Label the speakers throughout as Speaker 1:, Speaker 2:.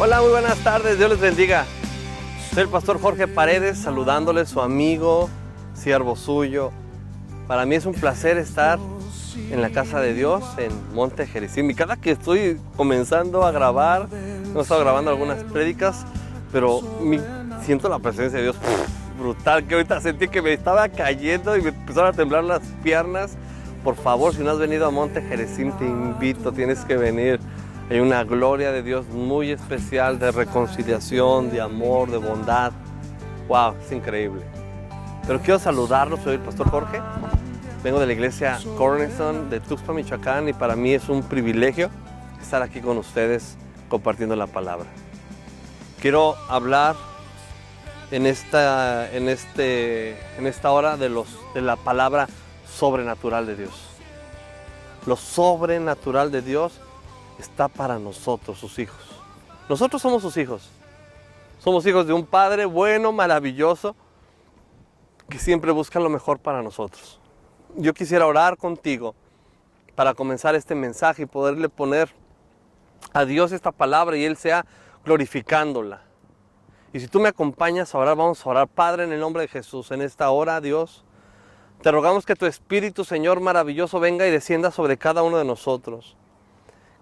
Speaker 1: Hola, muy buenas tardes, Dios les bendiga. Soy el pastor Jorge Paredes, saludándole, su amigo, siervo suyo. Para mí es un placer estar en la casa de Dios, en Monte Gerizim. Y cada que estoy comenzando a grabar, no he estado grabando algunas prédicas, pero siento la presencia de Dios brutal, que ahorita sentí que me estaba cayendo y me empezaron a temblar las piernas. Por favor, si no has venido a Monte Gerizim, te invito, tienes que venir. Hay una gloria de Dios muy especial, de reconciliación, de amor, de bondad. ¡Wow! Es increíble. Pero quiero saludarlos, soy el pastor Jorge. Vengo de la iglesia Cornerstone de Tuxpan, Michoacán, y para mí es un privilegio estar aquí con ustedes compartiendo la palabra. Quiero hablar en esta hora de la palabra sobrenatural de Dios. Lo sobrenatural de Dios está para nosotros, sus hijos. Nosotros somos sus hijos. Somos hijos de un Padre bueno, maravilloso, que siempre busca lo mejor para nosotros. Yo quisiera orar contigo para comenzar este mensaje y poderle poner a Dios esta palabra y Él sea glorificándola. Y si tú me acompañas a orar, vamos a orar. Padre, en el nombre de Jesús, en esta hora, Dios, te rogamos que tu Espíritu, Señor maravilloso, venga y descienda sobre cada uno de nosotros.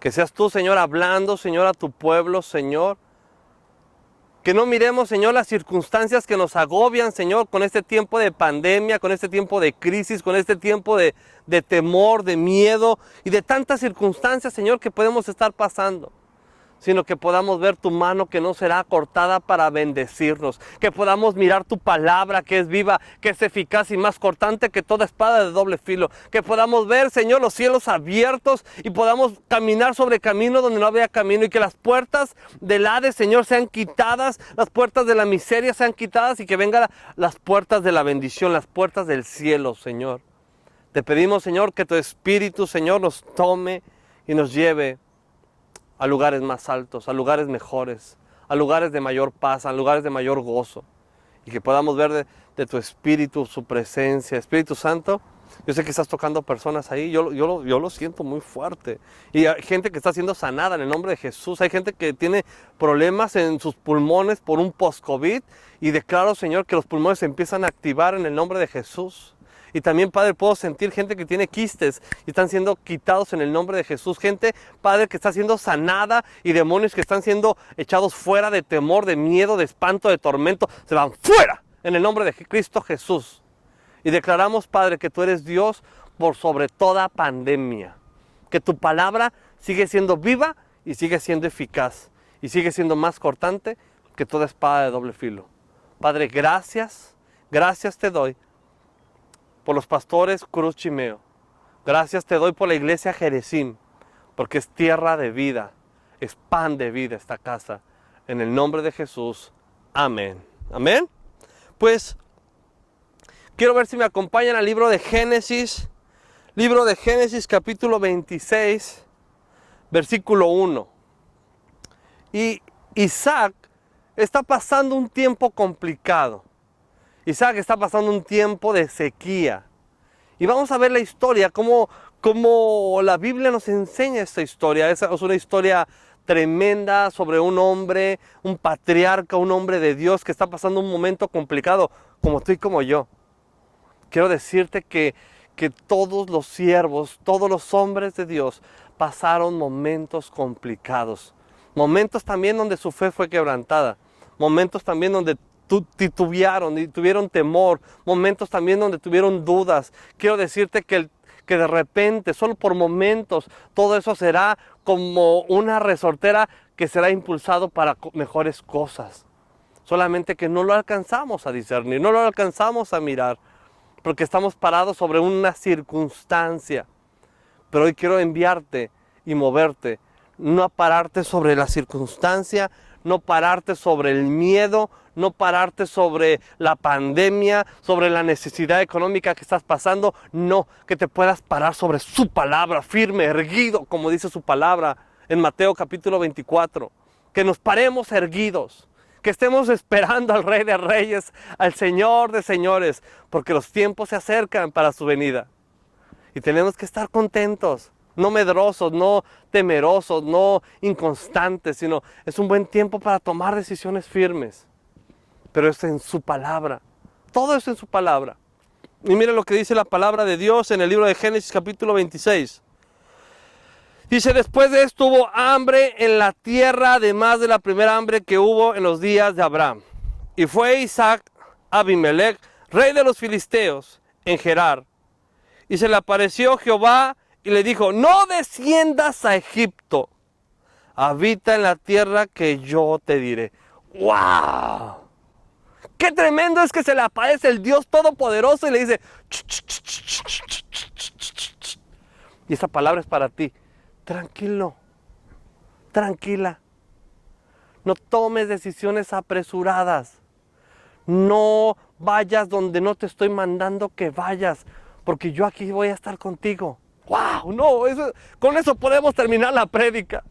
Speaker 1: Que seas tú, Señor, hablando, Señor, a tu pueblo, Señor. Que no miremos, Señor, las circunstancias que nos agobian, Señor, con este tiempo de pandemia, con este tiempo de crisis, con este tiempo de temor, de miedo y de tantas circunstancias, Señor, que podemos estar pasando. Sino que podamos ver tu mano que no será cortada para bendecirnos. Que podamos mirar tu palabra que es viva, que es eficaz y más cortante que toda espada de doble filo. Que podamos ver, Señor, los cielos abiertos y podamos caminar sobre camino donde no había camino. Y que las puertas del Hades, Señor, sean quitadas, las puertas de la miseria sean quitadas y que vengan las puertas de la bendición, las puertas del cielo, Señor. Te pedimos, Señor, que tu Espíritu, Señor, nos tome y nos lleve a lugares más altos, a lugares mejores, a lugares de mayor paz, a lugares de mayor gozo. Y que podamos ver de tu Espíritu, su presencia. Espíritu Santo, yo sé que estás tocando personas ahí, yo lo siento muy fuerte. Y hay gente que está siendo sanada en el nombre de Jesús. Hay gente que tiene problemas en sus pulmones por un post-COVID. Y declaro, Señor, que los pulmones se empiezan a activar en el nombre de Jesús. Y también, Padre, puedo sentir gente que tiene quistes y están siendo quitados en el nombre de Jesús. Gente, Padre, que está siendo sanada y demonios que están siendo echados fuera de temor, de miedo, de espanto, de tormento. Se van fuera en el nombre de Cristo Jesús. Y declaramos, Padre, que tú eres Dios por sobre toda pandemia. Que tu palabra sigue siendo viva y sigue siendo eficaz. Y sigue siendo más cortante que toda espada de doble filo. Padre, gracias te doy por los pastores Cruz Chimeo. Gracias te doy por la iglesia Gerizim, porque es tierra de vida, es pan de vida esta casa. En el nombre de Jesús, amén. Amén. Pues quiero ver si me acompañan al libro de Génesis capítulo 26, versículo 1. Y Isaac está pasando un tiempo complicado. Isaac está pasando un tiempo de sequía. Y vamos a ver la historia, cómo la Biblia nos enseña esta historia. Es una historia tremenda sobre un hombre, un patriarca, un hombre de Dios que está pasando un momento complicado, como tú y como yo. Quiero decirte que todos los siervos, todos los hombres de Dios pasaron momentos complicados. Momentos también donde su fe fue quebrantada. Momentos también donde titubearon y tuvieron temor, momentos también donde tuvieron dudas. Quiero decirte que de repente, solo por momentos, todo eso será como una resortera que será impulsado para mejores cosas. Solamente que no lo alcanzamos a discernir, no lo alcanzamos a mirar, porque estamos parados sobre una circunstancia. Pero hoy quiero enviarte y moverte, no a pararte sobre la circunstancia, no pararte sobre el miedo, no pararte sobre la pandemia, sobre la necesidad económica que estás pasando. No, que te puedas parar sobre su palabra, firme, erguido, como dice su palabra en Mateo capítulo 24. Que nos paremos erguidos, que estemos esperando al Rey de Reyes, al Señor de Señores, porque los tiempos se acercan para su venida. Y tenemos que estar contentos, No medrosos, no temerosos, no inconstantes, sino es un buen tiempo para tomar decisiones firmes. Pero es en su palabra. Todo es en su palabra. Y mire lo que dice la palabra de Dios en el libro de Génesis capítulo 26. Dice, después de esto hubo hambre en la tierra, además de la primera hambre que hubo en los días de Abraham. Y fue Isaac a Abimelech, rey de los filisteos, en Gerar. Y se le apareció Jehová y le dijo, no desciendas a Egipto, habita en la tierra que yo te diré. ¡Wow! ¡Qué tremendo es que se le aparece el Dios Todopoderoso y le dice, ch, ch, ch, ch, ch, ch, ch, ch, ch, ch! Y esa palabra es para ti. Tranquilo, tranquila. No tomes decisiones apresuradas. No vayas donde no te estoy mandando que vayas, porque yo aquí voy a estar contigo. ¡Wow! No, con eso podemos terminar la prédica.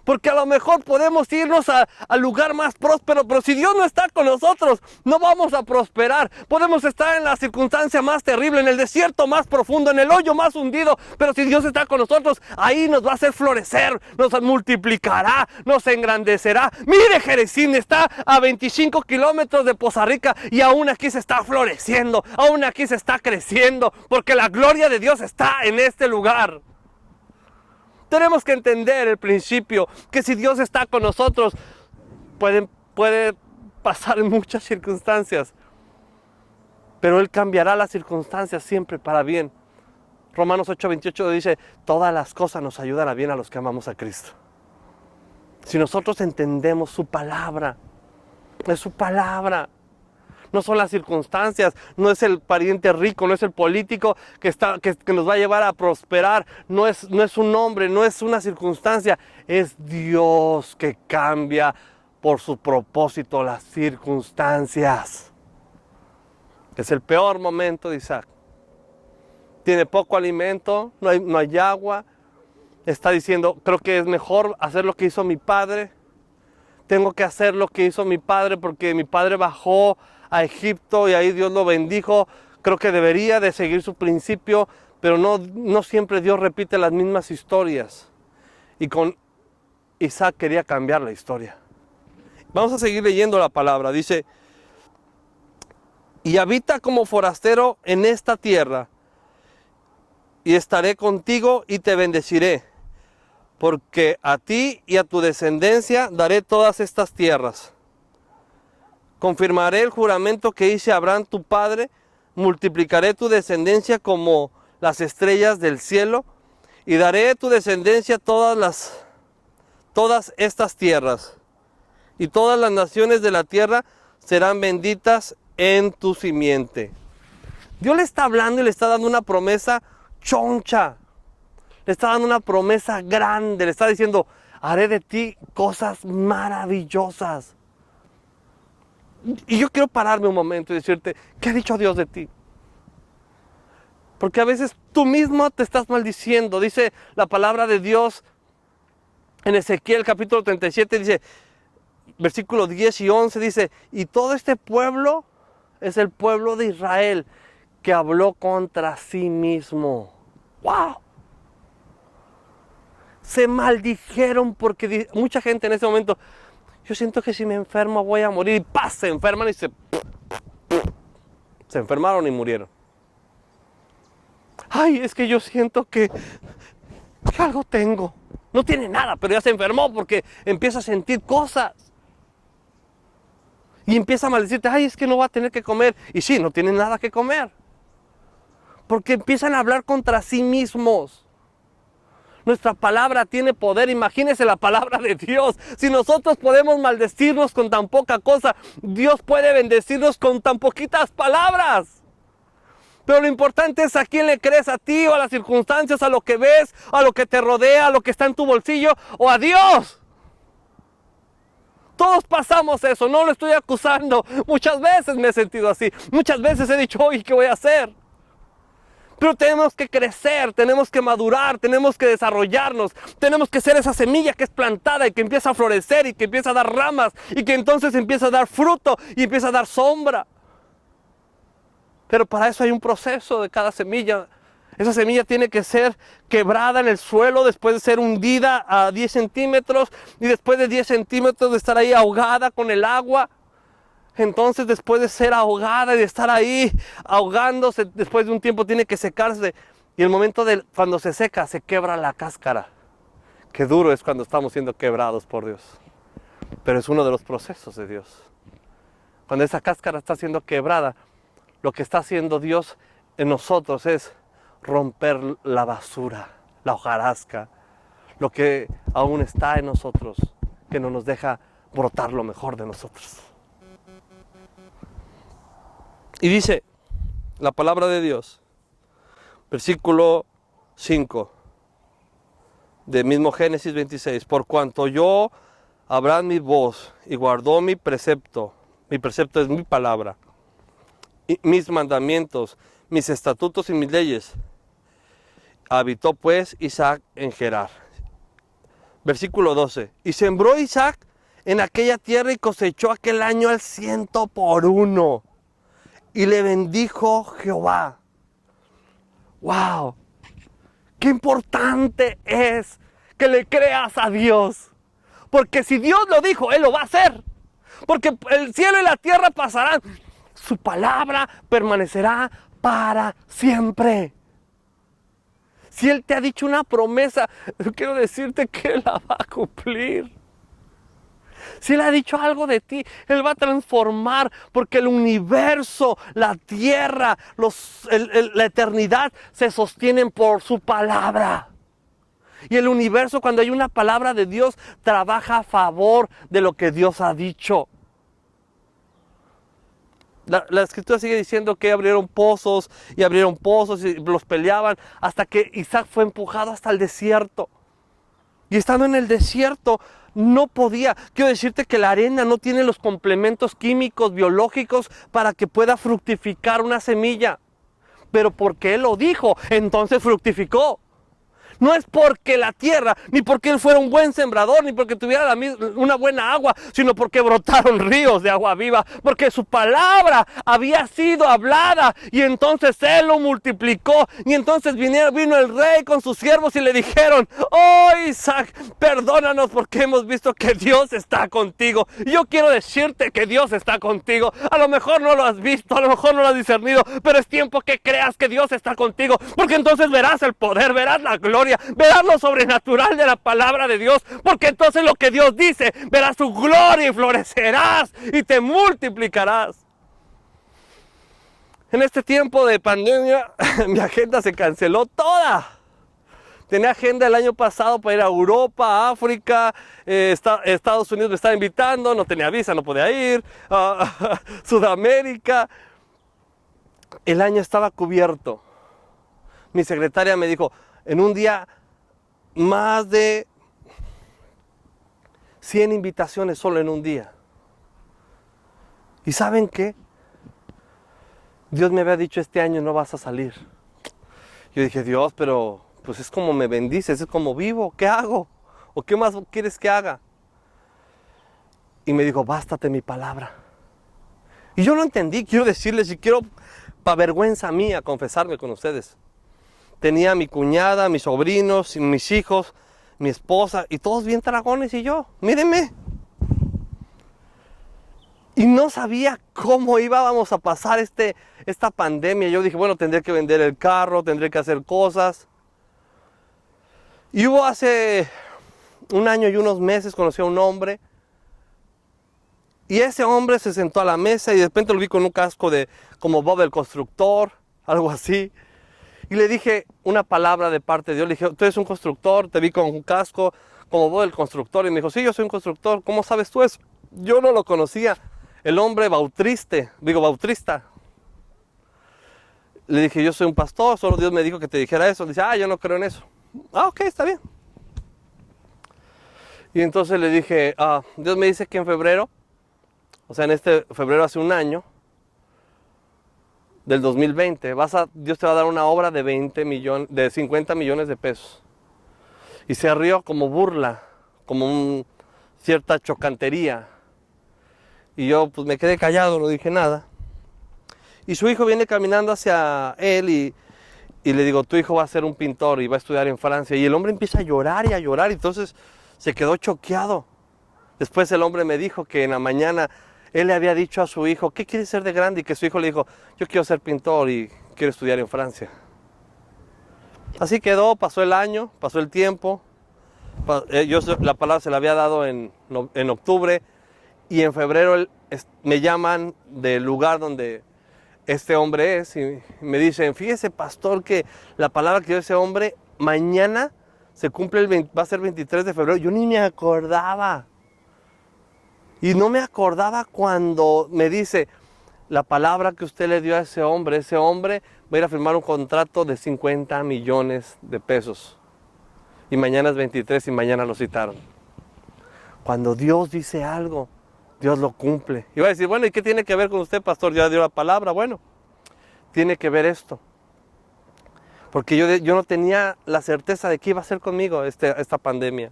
Speaker 1: Porque a lo mejor podemos irnos al lugar más próspero, pero si Dios no está con nosotros, no vamos a prosperar. Podemos estar en la circunstancia más terrible, en el desierto más profundo, en el hoyo más hundido, pero si Dios está con nosotros, ahí nos va a hacer florecer, nos multiplicará, nos engrandecerá. Mire, Jericín está a 25 kilómetros de Poza Rica y aún aquí se está floreciendo, aún aquí se está creciendo, porque la gloria de Dios está en este lugar. Tenemos que entender el principio que si Dios está con nosotros, puede pasar en muchas circunstancias, pero Él cambiará las circunstancias siempre para bien. Romanos 8:28 dice, todas las cosas nos ayudan a bien a los que amamos a Cristo. Si nosotros entendemos su palabra, es su palabra. No son las circunstancias, no es el pariente rico, no es el político que nos va a llevar a prosperar, no es un hombre, no es una circunstancia, es Dios que cambia por su propósito las circunstancias. Es el peor momento de Isaac. Tiene poco alimento, no hay agua, está diciendo, creo que es mejor hacer lo que hizo mi padre. Tengo que hacer lo que hizo mi padre porque mi padre bajó a Egipto y ahí Dios lo bendijo. Creo que debería de seguir su principio, pero no siempre Dios repite las mismas historias. Y con Isaac quería cambiar la historia. Vamos a seguir leyendo la palabra. Dice, y habita como forastero en esta tierra, y estaré contigo y te bendeciré, porque a ti y a tu descendencia daré todas estas tierras. Confirmaré el juramento que hice a Abraham tu padre, multiplicaré tu descendencia como las estrellas del cielo, y daré a tu descendencia todas estas tierras, y todas las naciones de la tierra serán benditas en tu simiente. Dios le está hablando y le está dando una promesa choncha. Le está dando una promesa grande, le está diciendo, haré de ti cosas maravillosas. Y yo quiero pararme un momento y decirte, ¿qué ha dicho Dios de ti? Porque a veces tú mismo te estás maldiciendo. Dice la palabra de Dios en Ezequiel capítulo 37, dice, versículos 10 y 11, dice, y todo este pueblo es el pueblo de Israel que habló contra sí mismo. ¡Wow! Se maldijeron porque mucha gente en ese momento, yo siento que si me enfermo voy a morir, y ¡paz! Se enferman y se enfermaron y murieron. Ay, es que yo siento que algo tengo. No tiene nada, pero ya se enfermó porque empieza a sentir cosas. Y empieza a maldecirte, ay, es que no va a tener que comer. Y sí, no tienen nada que comer. Porque empiezan a hablar contra sí mismos. Nuestra palabra tiene poder, imagínese la palabra de Dios. Si nosotros podemos maldecirnos con tan poca cosa, Dios puede bendecirnos con tan poquitas palabras. Pero lo importante es a quién le crees, a ti o a las circunstancias, a lo que ves, a lo que te rodea, a lo que está en tu bolsillo o a Dios. Todos pasamos eso, no lo estoy acusando. Muchas veces me he sentido así, muchas veces he dicho, oye, ¿qué voy a hacer? Pero tenemos que crecer, tenemos que madurar, tenemos que desarrollarnos, tenemos que ser esa semilla que es plantada y que empieza a florecer y que empieza a dar ramas y que entonces empieza a dar fruto y empieza a dar sombra. Pero para eso hay un proceso de cada semilla. Esa semilla tiene que ser quebrada en el suelo, después de ser hundida a 10 centímetros, y después de 10 centímetros de estar ahí ahogada con el agua. Entonces, después de ser ahogada y de estar ahí ahogándose, después de un tiempo tiene que secarse. Y el momento de cuando se seca, se quebra la cáscara. Qué duro es cuando estamos siendo quebrados por Dios. Pero es uno de los procesos de Dios. Cuando esa cáscara está siendo quebrada, lo que está haciendo Dios en nosotros es romper la basura, la hojarasca, lo que aún está en nosotros, que no nos deja brotar lo mejor de nosotros. Y dice la palabra de Dios, versículo 5, del mismo Génesis 26, por cuanto oyó Abraham mi voz y guardó mi precepto es mi palabra, y mis mandamientos, mis estatutos y mis leyes, habitó pues Isaac en Gerar. Versículo 12, y sembró Isaac en aquella tierra y cosechó aquel año al 100 por 1. Y le bendijo Jehová. ¡Wow! ¡Qué importante es que le creas a Dios! Porque si Dios lo dijo, Él lo va a hacer. Porque el cielo y la tierra pasarán. Su palabra permanecerá para siempre. Si Él te ha dicho una promesa, quiero decirte que Él la va a cumplir. Si Él ha dicho algo de ti, Él va a transformar, porque el universo, la tierra, la eternidad se sostienen por su palabra. Y el universo, cuando hay una palabra de Dios, trabaja a favor de lo que Dios ha dicho. La escritura sigue diciendo que abrieron pozos y los peleaban hasta que Isaac fue empujado hasta el desierto. Y estando en el desierto, no podía. Quiero decirte que la arena no tiene los complementos químicos, biológicos para que pueda fructificar una semilla. Pero porque Él lo dijo, entonces fructificó. No es porque la tierra, ni porque Él fuera un buen sembrador, ni porque tuviera una buena agua, sino porque brotaron ríos de agua viva, porque su palabra había sido hablada y entonces Él lo multiplicó. Y entonces vino el rey con sus siervos y le dijeron: oh Isaac, perdónanos porque hemos visto que Dios está contigo. Y yo quiero decirte que Dios está contigo. A lo mejor no lo has visto, a lo mejor no lo has discernido, pero es tiempo que creas que Dios está contigo, porque entonces verás el poder, verás la gloria, verás lo sobrenatural de la palabra de Dios, porque entonces lo que Dios dice, verás su gloria y florecerás y te multiplicarás. En este tiempo de pandemia, mi agenda se canceló toda. Tenía agenda el año pasado para ir a Europa, África, Estados Unidos me estaba invitando, no tenía visa, no podía ir, Sudamérica. El año estaba cubierto. Mi secretaria me dijo: en un día, más de 100 invitaciones solo en un día. ¿Y saben qué? Dios me había dicho: este año no vas a salir. Yo dije: Dios, pero pues es como me bendices, es como vivo, ¿qué hago? ¿O qué más quieres que haga? Y me dijo: bástate mi palabra. Y yo no entendí, quiero decirles, y quiero, para vergüenza mía, confesarme con ustedes. Tenía a mi cuñada, mis sobrinos, mis hijos, mi esposa, y todos bien dragones, y yo, mírenme. Y no sabía cómo íbamos a pasar esta pandemia. Yo dije: bueno, tendré que vender el carro, tendré que hacer cosas. Y hubo hace un año y unos meses, conocí a un hombre. Y ese hombre se sentó a la mesa y de repente lo vi con un casco como Bob el constructor, algo así. Y le dije una palabra de parte de Dios. Le dije: tú eres un constructor, te vi con un casco como Bob el constructor. Y me dijo: sí, yo soy un constructor. ¿Cómo sabes tú eso? Yo no lo conocía. El hombre bautista. Le dije: yo soy un pastor, solo Dios me dijo que te dijera eso. Dice: yo no creo en eso. Ok, está bien. Y entonces le dije: Dios me dice que en febrero, o sea, en este febrero hace un año, del 2020, Dios te va a dar una obra de 50 millones de pesos. Y se rió como burla, como cierta chocantería. Y yo pues me quedé callado, no dije nada. Y su hijo viene caminando hacia él y y le digo, tu hijo va a ser un pintor y va a estudiar en Francia. Y el hombre empieza a llorar y a llorar, y entonces se quedó choqueado. Después el hombre me dijo que en la mañana él le había dicho a su hijo, ¿qué quieres ser de grande? Y que su hijo le dijo, yo quiero ser pintor y quiero estudiar en Francia. Así quedó, pasó el año, pasó el tiempo. La palabra se la había dado en octubre, y en febrero me llaman del lugar donde este hombre es y me dicen, fíjese pastor que la palabra que dio ese hombre mañana se cumple, va a ser 23 de febrero. Yo ni me acordaba. Y no me acordaba cuando me dice, la palabra que usted le dio a ese hombre va a ir a firmar un contrato de 50 millones de pesos. Y mañana es 23 y mañana lo citaron. Cuando Dios dice algo, Dios lo cumple. Y va a decir, bueno, ¿y qué tiene que ver con usted, pastor? Ya dio la palabra. Bueno, tiene que ver esto. Porque yo no tenía la certeza de qué iba a hacer conmigo esta pandemia.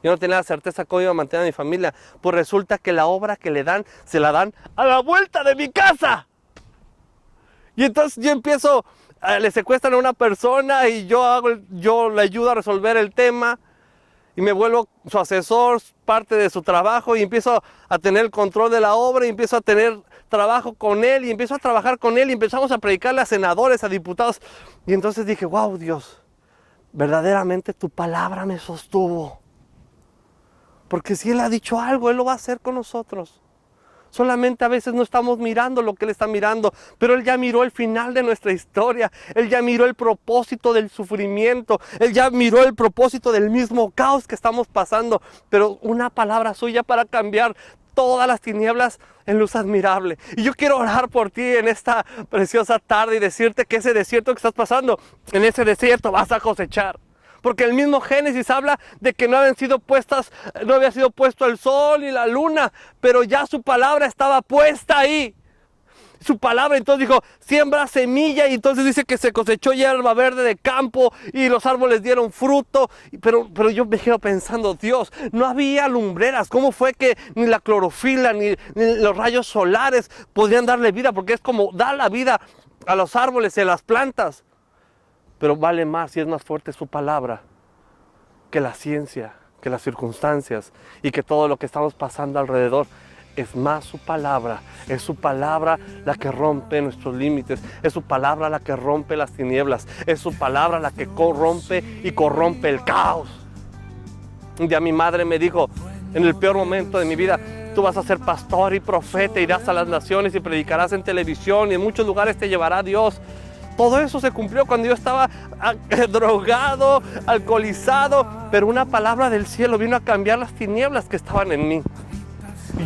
Speaker 1: Yo no tenía la certeza cómo iba a mantener a mi familia. Pues resulta que la obra que le dan, se la dan a la vuelta de mi casa. Y entonces yo empiezo, le secuestran a una persona y yo le ayudo a resolver el tema. Y me vuelvo su asesor, parte de su trabajo, y empiezo a tener el control de la obra, y empiezo a tener trabajo con él, y empiezo a trabajar con él, y empezamos a predicarle a senadores, a diputados. Y entonces dije, wow, Dios, verdaderamente tu palabra me sostuvo. Porque si Él ha dicho algo, Él lo va a hacer con nosotros. Solamente a veces no estamos mirando lo que Él está mirando, pero Él ya miró el final de nuestra historia. Él ya miró el propósito del sufrimiento. Él ya miró el propósito del mismo caos que estamos pasando. Pero una palabra suya para cambiar todas las tinieblas en luz admirable. Y yo quiero orar por ti en esta preciosa tarde y decirte que ese desierto que estás pasando, en ese desierto vas a cosechar. Porque el mismo Génesis habla de que no había sido puesto el sol y la luna, pero ya su palabra estaba puesta ahí. Su palabra entonces dijo, siembra semilla, y entonces dice que se cosechó hierba verde de campo y los árboles dieron fruto. Pero yo me quedo pensando, Dios, no había lumbreras. ¿Cómo fue que ni la clorofila ni los rayos solares podrían darle vida? Porque es como dar la vida a los árboles y a las plantas. Pero vale más y es más fuerte su palabra que la ciencia, que las circunstancias y que todo lo que estamos pasando alrededor. Es más su palabra, es su palabra la que rompe nuestros límites, es su palabra la que rompe las tinieblas, es su palabra la que corrompe y corrompe el caos. Un día mi madre me dijo, en el peor momento de mi vida, tú vas a ser pastor y profeta, irás a las naciones y predicarás en televisión y en muchos lugares te llevará Dios. Todo eso se cumplió cuando yo estaba drogado, alcoholizado, pero una palabra del cielo vino a cambiar las tinieblas que estaban en mí.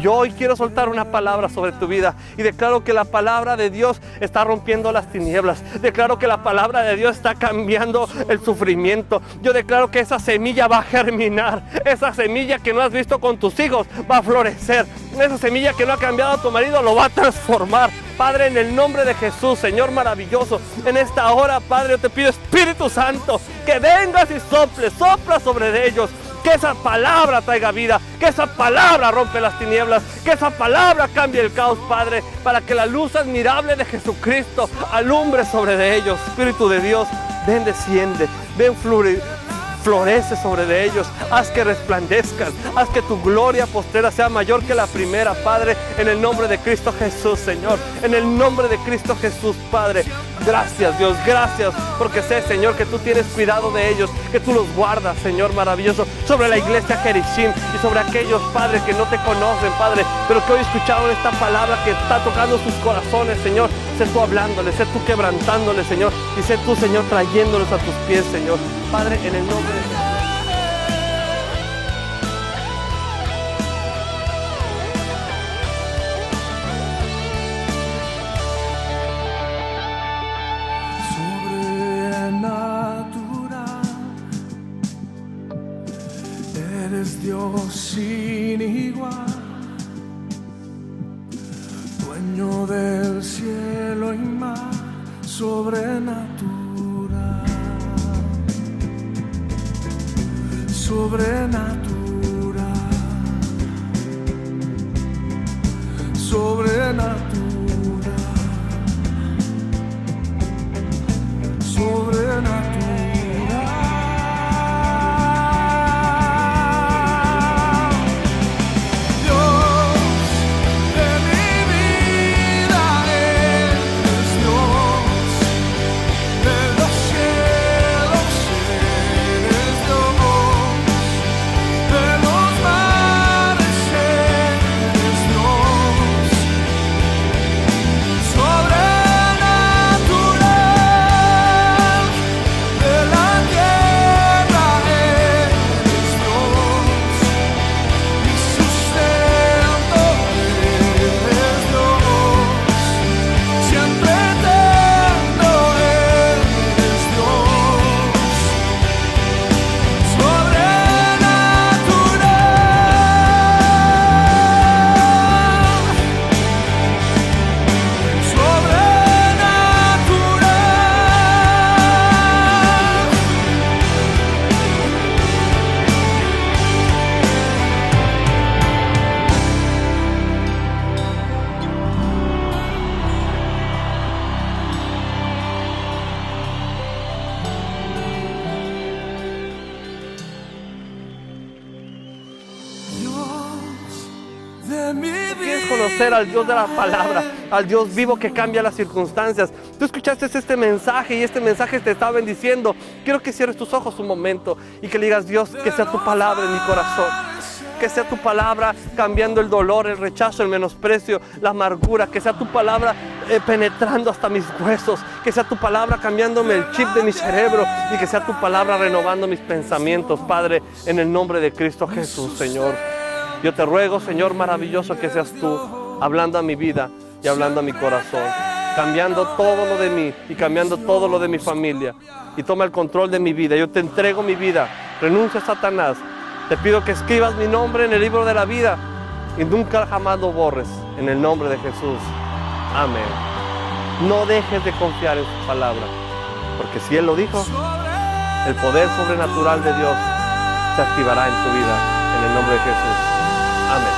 Speaker 1: Yo hoy quiero soltar una palabra sobre tu vida y declaro que la palabra de Dios está rompiendo las tinieblas. Declaro que la palabra de Dios está cambiando el sufrimiento. Yo declaro que esa semilla va a germinar. Esa semilla que no has visto con tus hijos va a florecer. Esa semilla que no ha cambiado a tu marido lo va a transformar. Padre, en el nombre de Jesús, Señor maravilloso, en esta hora, Padre, yo te pido, Espíritu Santo, que vengas y sopla sobre ellos. Que esa palabra traiga vida, que esa palabra rompe las tinieblas, que esa palabra cambie el caos, Padre, para que la luz admirable de Jesucristo alumbre sobre ellos. Espíritu de Dios, ven, desciende, ven, florece sobre ellos, haz que resplandezcan, haz que tu gloria postrera sea mayor que la primera, Padre, en el nombre de Cristo Jesús, Señor, en el nombre de Cristo Jesús, Padre. Gracias, Dios, gracias, porque sé, Señor, que tú tienes cuidado de ellos, que tú los guardas, Señor maravilloso, sobre la iglesia Jericim y sobre aquellos, Padre, que no te conocen, Padre, pero que hoy escucharon esta palabra que está tocando sus corazones, Señor. Sé tú hablándoles, sé tú quebrantándoles, Señor, y sé tú, Señor, trayéndolos a tus pies, Señor. Padre, en el nombre de Jesús.
Speaker 2: Eres Dios sin igual, dueño del cielo y mar, sobrenatural, sobrenatural, sobrenatural, sobrenatural.
Speaker 1: Quieres conocer al Dios de la palabra, al Dios vivo que cambia las circunstancias. Tú escuchaste este mensaje y este mensaje te está bendiciendo. Quiero que cierres tus ojos un momento y que le digas: Dios, que sea tu palabra en mi corazón. Que sea tu palabra cambiando el dolor, el rechazo, el menosprecio, la amargura. Que sea tu palabra penetrando hasta mis huesos. Que sea tu palabra cambiándome el chip de mi cerebro. Y que sea tu palabra renovando mis pensamientos, Padre, en el nombre de Cristo Jesús, Señor. Yo te ruego, Señor maravilloso, que seas tú hablando a mi vida y hablando a mi corazón, cambiando todo lo de mí y cambiando todo lo de mi familia. Y toma el control de mi vida. Yo te entrego mi vida. Renuncia a Satanás. Te pido que escribas mi nombre en el libro de la vida y nunca jamás lo borres, en el nombre de Jesús. Amén. No dejes de confiar en su palabra, porque si Él lo dijo, el poder sobrenatural de Dios se activará en tu vida, en el nombre de Jesús. Amén.